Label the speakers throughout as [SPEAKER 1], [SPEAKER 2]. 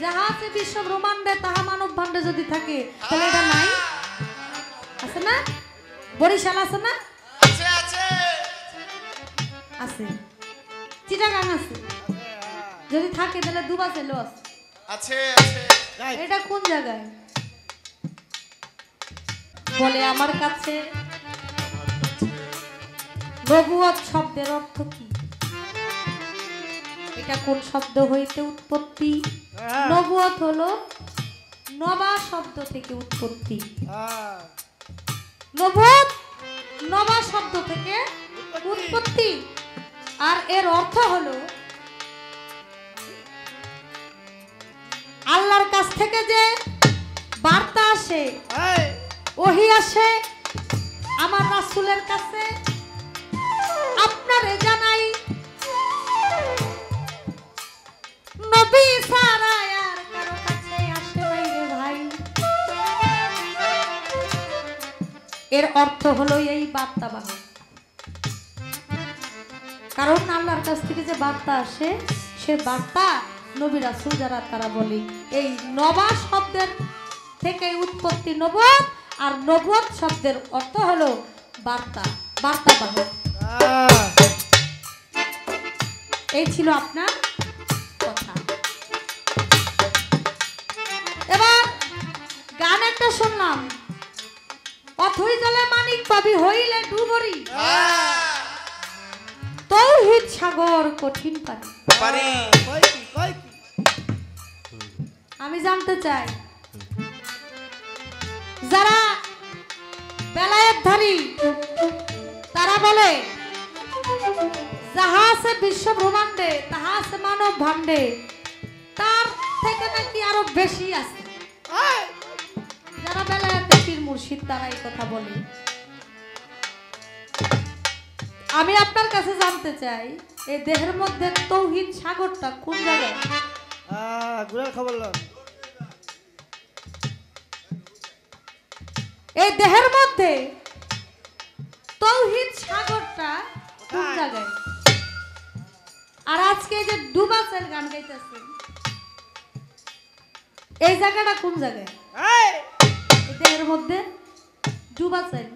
[SPEAKER 1] যাহা আছে বিশ্ব ব্রহ্মাণ্ডে তাহা মানব ভাণ্ডে যদি থাকে তাহলে এটা নাই আছে না? বরিশাল আছে না?
[SPEAKER 2] আছে আছে
[SPEAKER 1] আছে। চিটাগাং আছে। যদি থাকে তাহলে দুবা ছেলে আছে।
[SPEAKER 2] আছে আছে
[SPEAKER 1] এটা কোন জায়গায়? বলে আমার কাছে নবুয়ত শব্দের অর্থ কি? এটা কোন শব্দ হইতে উৎপত্তি? নবুয়ত হলো নবা শব্দ থেকে উৎপত্তি। নবুয়ত নবা শব্দ থেকে উৎপত্তি। আর এর অর্থ হলো আল্লাহর কাছ থেকে যে বার্তা আসে, ওহী আসে আমার রাসূলের কাছে, আপনারে জানাই নবী ছাড়া আর কারো কাছে আসে নাই রে ভাই। এর অর্থ হলো এই বার্তাবাহক। কারণ আল্লাহর কাছ থেকে যে বার্তা আসে সে বার্তা নবী রাসূল যারা তারা বলে এই নবা শব্দের থেকে উৎপত্তি নবুয়ত, আর নবুয়ত শব্দের অর্থ হলো বার্তা, বার্তাবাহক। এই ছিল আপনার কথা। এবার গান একটা শুনলাম, অথই জলে মানিক পাবি হইলে ডুবরি, তৌহিদ সাগর কঠিন পানি।
[SPEAKER 2] পারি
[SPEAKER 1] আমি জানতে চাই যারা বেলায়েতধারী তারা বলে যাহা আছে বিশ্ব ব্রহ্মাণ্ডে তাহা আছে মানব ভাণ্ডে, তার থেকে নাকি আরো বেশি আছে। যারা বেলায়েতের পীর মুর্শিদ তারা এই কথা বলে। আমি আপনার কাছে জানতে চাই এই দেহের মধ্যে তৌহিদ সাগরটা কোন জায়গায়? এই দেহের মধ্যে তৌহিদ সাগরটা কোন জায়গায়? আর আজকে যে ডুবাচের গান গাইতেছেন এই জায়গাটা কোন জায়গায়? এই দেহের মধ্যে ডুবাচের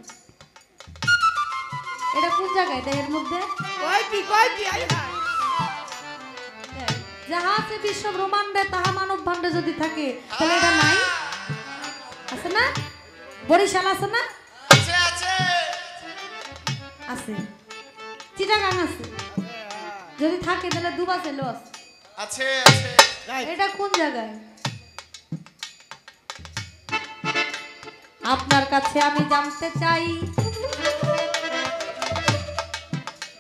[SPEAKER 1] এটা কোন জায়গায়? দেহের মধ্যে যাহা আছে বিশ্ব ব্রহ্মাণ্ডে তাহা মানব ভাণ্ডে যদি থাকে তাহলে এটা নাই আছে না? বরিশাল আছে না?
[SPEAKER 2] আছে আছে
[SPEAKER 1] আছে। চিটাগাং আছে। যদি থাকে তাহলে দুবা ছেলে আছে।
[SPEAKER 2] আছে আছে
[SPEAKER 1] এটা কোন জায়গায়? আপনার কাছে আমি জানতে চাই,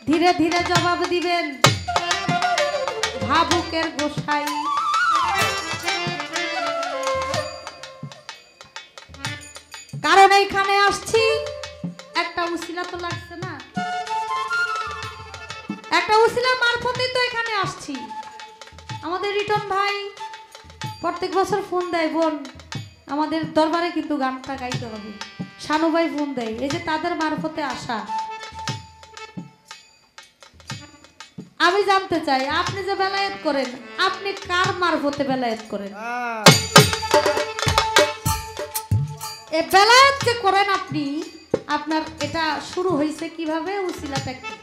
[SPEAKER 1] ধীরে ধীরে জবাব দিবেন ভাবুকের গোসাই। কারণ এইখানে আসছি একটা উসিলা তো লাগছে না? একটা উসিলা মারফতেই তো এখানে আসছি। আমাদের রিটন ভাই প্রত্যেক বছর ফোন দেয়, বোন আমাদের দরবারে কিন্তু গানটা গাইতে হবে। শানু ভাই ফোন দেয়, এই যে তাদের মারফতে আসা। আমি জানতে চাই আপনি যে বেলায়েত করেন আপনি কার মারফতে বেলায়েত করেন? এই বেলায়েত যে করেন আপনি, আপনার এটা শুরু হয়েছে কিভাবে? উসিলাটা কি?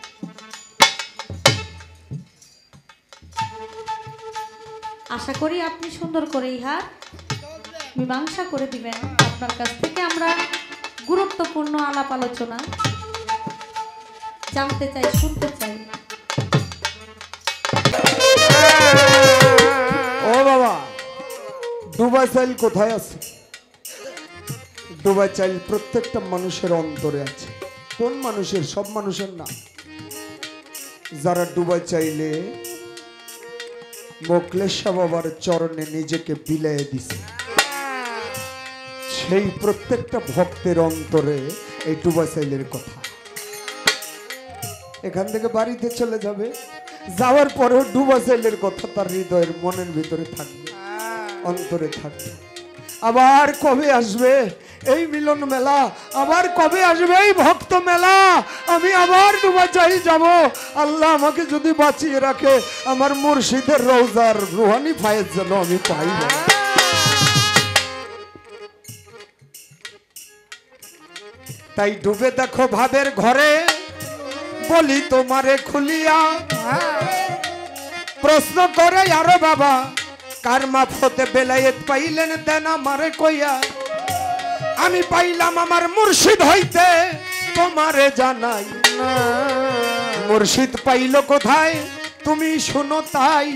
[SPEAKER 1] আশা করি আপনি সুন্দর করে ইহার মীমাংসা করে দিবেন। আপনার কাছ থেকে আমরা গুরুত্বপূর্ণ আলাপ আলোচনা জানতে চাই, শুনতে চাই।
[SPEAKER 3] ও বাবা, ডুবা চাইল কোথায় আছে? ডুবা চাইল প্রত্যেকটা মানুষের অন্তরে আছে। কোন মানুষের? সব মানুষের না। যারা ডুবা চাইলে মোকলেশা বাবার চরণে নিজেকে বিলিয়ে দিছে, সেই প্রত্যেকটা ভক্তের অন্তরে এই ডুবা চাইলের কথা। এখান থেকে বাড়িতে চলে যাবে, যাওয়ার পরেও ডুবা চাইলের কথা তার হৃদয়ের মনের ভিতরে থাকবে, অন্তরে থাকবে। আবার কবে আসবে এই মিলন মেলা আবার কবে আসবে এই ভক্ত মেলা? আমি আবার ডুবাচাই যাব। আল্লাহ আমাকে যদি বাঁচিয়ে রাখে আমার মুর্শিদের রওজার রুহানি ফায়েজ যেন আমি পাই না। তাই ডুবে দেখো ভাবের ঘরে, বলি তোমারে খুলিয়া, প্রশ্ন করে আরো বাবা কার মাফতে বেলায়েত পাইলেন দেন আমারে কইয়া। আমি পাইলাম আমার মুর্শিদ হইতে তোমারে জানাই না। মুর্শিদ পাইল কোথায় তুমি শুনো তাই।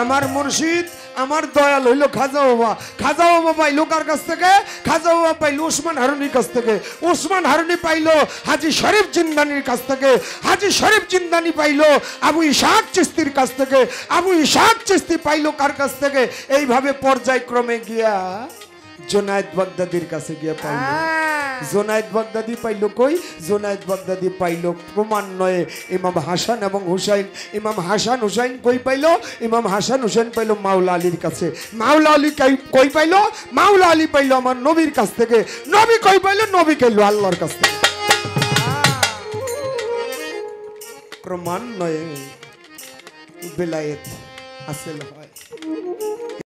[SPEAKER 3] আমার মুর্শিদ আমার দয়াল হইল খাজা বাবা। খাজা বাবা পাইলো কার কাছ থেকে? খাজা বাবা পাইলো ওসমান হারুনির কাছ থেকে। ওসমান হারুনি পাইলো হাজী শরীফ জিন্দানির কাছ থেকে। হাজী শরীফ জিন্দানি পাইলো আবু ইসহাক চিশতির কাছ থেকে। আবু ইসহাক চিশতি পাইলো কার কাছ থেকে? এইভাবে পর্যায়ক্রমে গিয়া জোনায়েদ বাগদাদির কাছে গিয়া পাইলো। জোনায়েদ বাগদাদি পাইলো কই? জোনায়েদ বাগদাদি পাইলো ক্রমান্বয়ে ইমাম হাসান এবং হুসাইন। ইমাম হাসান হুসাইন কই পাইলো? ইমাম হাসান হুসাইন পাইলো মাওলা আলীর কাছে। মাওলা আলী কই পাইলো? মাওলা আলী পাইলো আমার নবীর কাছ থেকে। নবী কই পাইলো? নবী পাইলো আল্লাহর কাছ থেকে। ক্রমান্বয়ে বেলায়েত হাসিল হয়।